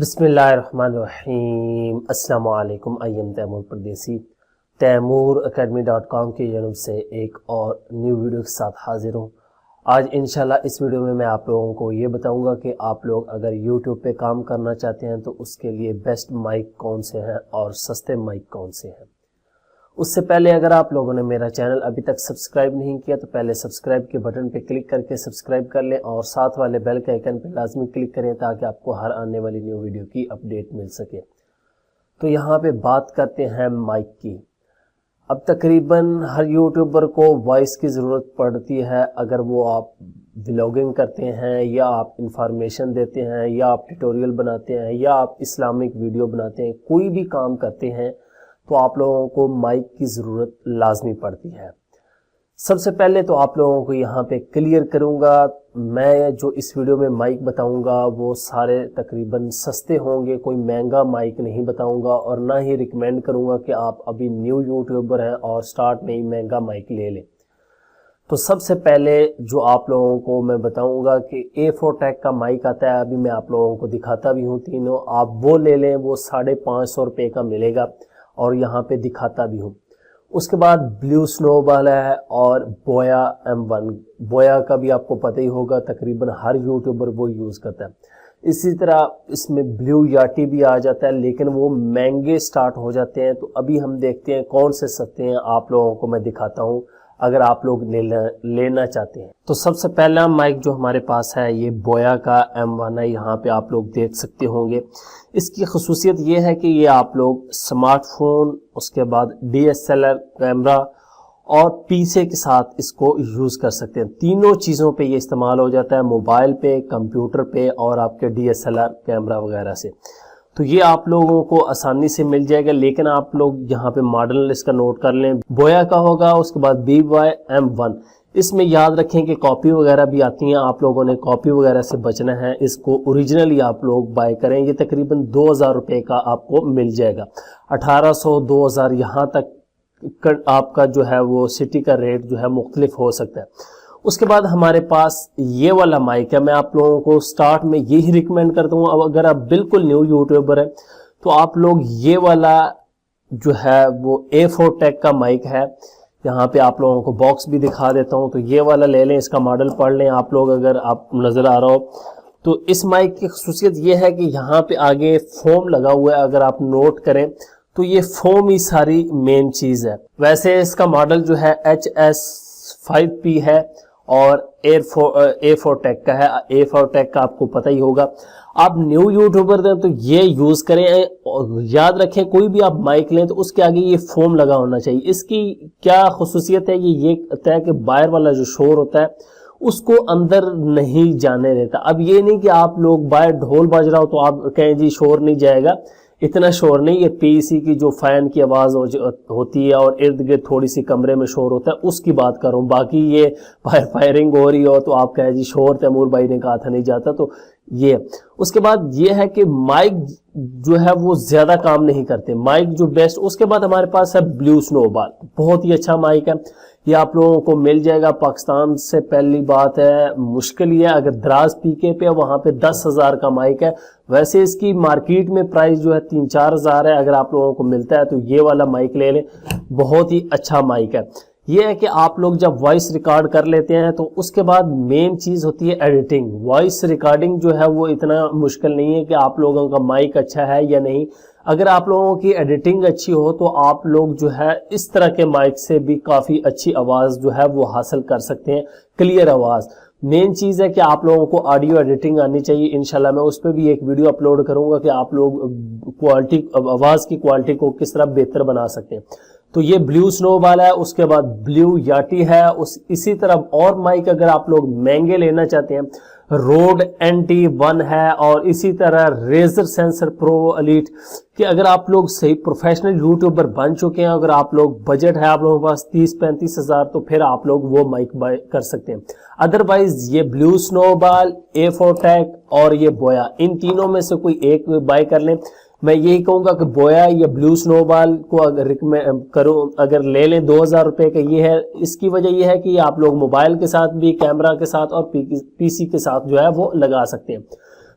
بسم اللہ الرحمن الرحیم۔ السلام علیکم، ایم تیمور پردیسی تیمور academy.com کی جانب سے ایک اور نیو ویڈیو کے ساتھ حاضر ہوں۔ آج انشاءاللہ اس ویڈیو میں میں آپ لوگوں کو یہ بتاؤں گا کہ آپ لوگ اگر یوٹیوب پہ کام کرنا چاہتے ہیں تو اس کے لیے بیسٹ مائک کون سے ہیں اور سستے مائک کون سے ہیں۔ اس سے پہلے اگر آپ لوگوں نے میرا چینل ابھی تک سبسکرائب نہیں کیا تو پہلے سبسکرائب کے بٹن پہ کلک کر کے سبسکرائب کر لیں اور ساتھ والے بیل کے آئیکن پہ لازمی کلک کریں تاکہ آپ کو ہر آنے والی نیو ویڈیو کی اپڈیٹ مل سکے۔ تو یہاں پہ بات کرتے ہیں مائک کی۔ اب تقریباً ہر یوٹیوبر کو وائس کی ضرورت پڑتی ہے، اگر وہ آپ ولاگنگ کرتے ہیں یا آپ انفارمیشن دیتے ہیں یا آپ ٹیوٹوریل بناتے ہیں یا آپ اسلامک ویڈیو بناتے ہیں، کوئی بھی کام کرتے ہیں تو آپ لوگوں کو مائک کی ضرورت لازمی پڑتی ہے۔ سب سے پہلے تو آپ لوگوں کو یہاں پہ کلیئر کروں گا، میں جو اس ویڈیو میں مائک بتاؤں گا وہ سارے تقریباً سستے ہوں گے، کوئی مہنگا مائک نہیں بتاؤں گا اور نہ ہی ریکمینڈ کروں گا کہ آپ ابھی نیو یوٹیوبر ہیں اور سٹارٹ میں ہی مہنگا مائک لے لیں۔ تو سب سے پہلے جو آپ لوگوں کو میں بتاؤں گا کہ A4Tech کا مائک آتا ہے، ابھی میں آپ لوگوں کو دکھاتا بھی ہوں تینوں، آپ وہ لے لیں، وہ 550 روپے کا ملے گا اور یہاں پہ دکھاتا بھی ہوں۔ اس کے بعد بلیو سنو بال ہے اور بویا M1، بویا کا بھی آپ کو پتہ ہی ہوگا، تقریباً ہر یوٹیوبر وہ یوز کرتا ہے۔ اسی طرح اس میں بلیو یاٹی بھی آ جاتا ہے، لیکن وہ مہنگے سٹارٹ ہو جاتے ہیں۔ تو ابھی ہم دیکھتے ہیں کون سے سستے ہیں، آپ لوگوں کو میں دکھاتا ہوں اگر آپ لوگ لینا چاہتے ہیں۔ تو سب سے پہلا مائک جو ہمارے پاس ہے یہ بویا کا M1 ہے، یہاں پہ آپ لوگ دیکھ سکتے ہوں گے۔ اس کی خصوصیت یہ ہے کہ یہ آپ لوگ سمارٹ فون، اس کے بعد DSLR کیمرہ اور PC کے ساتھ اس کو یوز کر سکتے ہیں۔ تینوں چیزوں پہ یہ استعمال ہو جاتا ہے، موبائل پہ، کمپیوٹر پہ اور آپ کے DSLR کیمرہ وغیرہ سے۔ تو یہ آپ لوگوں کو آسانی سے مل جائے گا، لیکن آپ لوگ یہاں پہ ماڈل اس کا نوٹ کر لیں، بویا کا ہوگا، اس کے بعد BY-M1۔ اس میں یاد رکھیں کہ کاپی وغیرہ بھی آتی ہیں، آپ لوگوں نے کاپی وغیرہ سے بچنا ہے، اس کو اوریجنلی آپ لوگ بائی کریں۔ یہ تقریباً 2000 روپے کا آپ کو مل جائے گا، 1800 2000 یہاں تک آپ کا جو ہے وہ سٹی کا ریٹ جو ہے مختلف ہو سکتا ہے۔ اس کے بعد ہمارے پاس یہ والا مائک ہے، میں آپ لوگوں کو سٹارٹ میں یہی ریکمینڈ کرتا ہوں۔ اب اگر آپ بالکل نیو یوٹیوبر ہیں تو آپ لوگ یہ والا جو ہے وہ A4Tech کا مائک ہے، یہاں پہ آپ لوگوں کو باکس بھی دکھا دیتا ہوں، تو یہ والا لے لیں، اس کا ماڈل پڑھ لیں آپ لوگ اگر آپ نظر آ رہا ہو۔ تو اس مائک کی خصوصیت یہ ہے کہ یہاں پہ آگے فوم لگا ہوا ہے، اگر آپ نوٹ کریں تو یہ فوم ہی ساری مین چیز ہے۔ ویسے اس کا ماڈل جو ہے HS5P ہے اور A4Tech کا ہے۔ A4Tech کا آپ کو پتہ ہی ہوگا، آپ نیو یوٹیوبر دیں تو یہ یوز کریں۔ یاد رکھیں کوئی بھی آپ مائک لیں تو اس کے آگے یہ فوم لگا ہونا چاہیے۔ اس کی کیا خصوصیت ہے، یہ ہوتا ہے کہ باہر والا جو شور ہوتا ہے اس کو اندر نہیں جانے دیتا۔ اب یہ نہیں کہ آپ لوگ باہر ڈھول بج رہا ہو تو آپ کہیں جی شور نہیں جائے گا، اتنا شور نہیں، یہ PC کی جو فین کی آواز ہوتی ہے اور ارد گرد تھوڑی سی کمرے میں شور ہوتا ہے اس کی بات کر رہا ہوں۔ باقی یہ فائرنگ ہو رہی ہو تو آپ کہیں جی شور تیمور بھائی نے کہا تھا نہیں جاتا، تو یہ۔ اس کے بعد یہ ہے کہ مائک جو ہے وہ زیادہ کام نہیں کرتے، مائک جو بیسٹ۔ اس کے بعد ہمارے پاس ہے بلیو سنو بال، بہت ہی اچھا مائک ہے، یہ آپ لوگوں کو مل جائے گا پاکستان سے۔ پہلی بات ہے مشکل یہ ہے، اگر دراز PK پہ وہاں پہ 10,000 کا مائک ہے، ویسے اس کی مارکیٹ میں پرائس جو ہے 3-4 ہزار ہے، اگر آپ لوگوں کو ملتا ہے تو یہ والا مائک لے لیں، بہت ہی اچھا مائک ہے۔ یہ ہے کہ آپ لوگ جب وائس ریکارڈ کر لیتے ہیں تو اس کے بعد مین چیز ہوتی ہے ایڈیٹنگ۔ وائس ریکارڈنگ جو ہے وہ اتنا مشکل نہیں ہے کہ آپ لوگوں کا مائک اچھا ہے یا نہیں، اگر آپ لوگوں کی ایڈیٹنگ اچھی ہو تو آپ لوگ جو ہے اس طرح کے مائک سے بھی کافی اچھی آواز جو ہے وہ حاصل کر سکتے ہیں، کلیئر آواز۔ مین چیز ہے کہ آپ لوگوں کو آڈیو ایڈیٹنگ آنی چاہیے، انشاءاللہ میں اس پہ بھی ایک ویڈیو اپلوڈ کروں گا کہ آپ لوگ آواز کی کوالٹی کو کس طرح بہتر بنا سکتے ہیں۔ تو یہ بلیو سنو بال ہے، اس کے بعد بلیو یاٹی ہے، اسی طرح اور مائک اگر آپ لوگ مہنگے لینا چاہتے ہیں روڈ NT1 ہے، اور اسی طرح ریزر سینسر پرو ایلیٹ، کہ اگر آپ لوگ صحیح پروفیشنل یوٹیوبر بن چکے ہیں، اگر آپ لوگ بجٹ ہے آپ لوگوں کے پاس 30-35 ہزار، تو پھر آپ لوگ وہ مائک بائی کر سکتے ہیں۔ ادروائز یہ بلیو سنو بال، A4Tech اور یہ بویا، ان تینوں میں سے کوئی ایک بائی کر لیں۔ میں یہی کہوں گا کہ بویا یا بلیو سنو بال کو اگر لے لیں 2000 روپے کا، یہ ہے، اس کی وجہ یہ ہے کہ آپ لوگ موبائل کے ساتھ بھی، کیمرہ کے ساتھ اور PC کے ساتھ جو ہے وہ لگا سکتے ہیں۔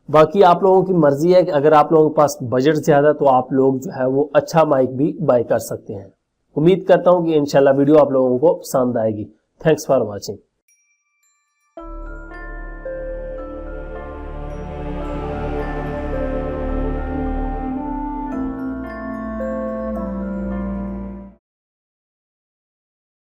باقی آپ لوگوں کی مرضی ہے کہ اگر آپ لوگوں کے پاس بجٹ زیادہ تو آپ لوگ جو ہے وہ اچھا مائک بھی بائی کر سکتے ہیں. امید کرتا ہوں کہ انشاءاللہ ویڈیو آپ لوگوں کو پسند آئے گی. Thanks for watching.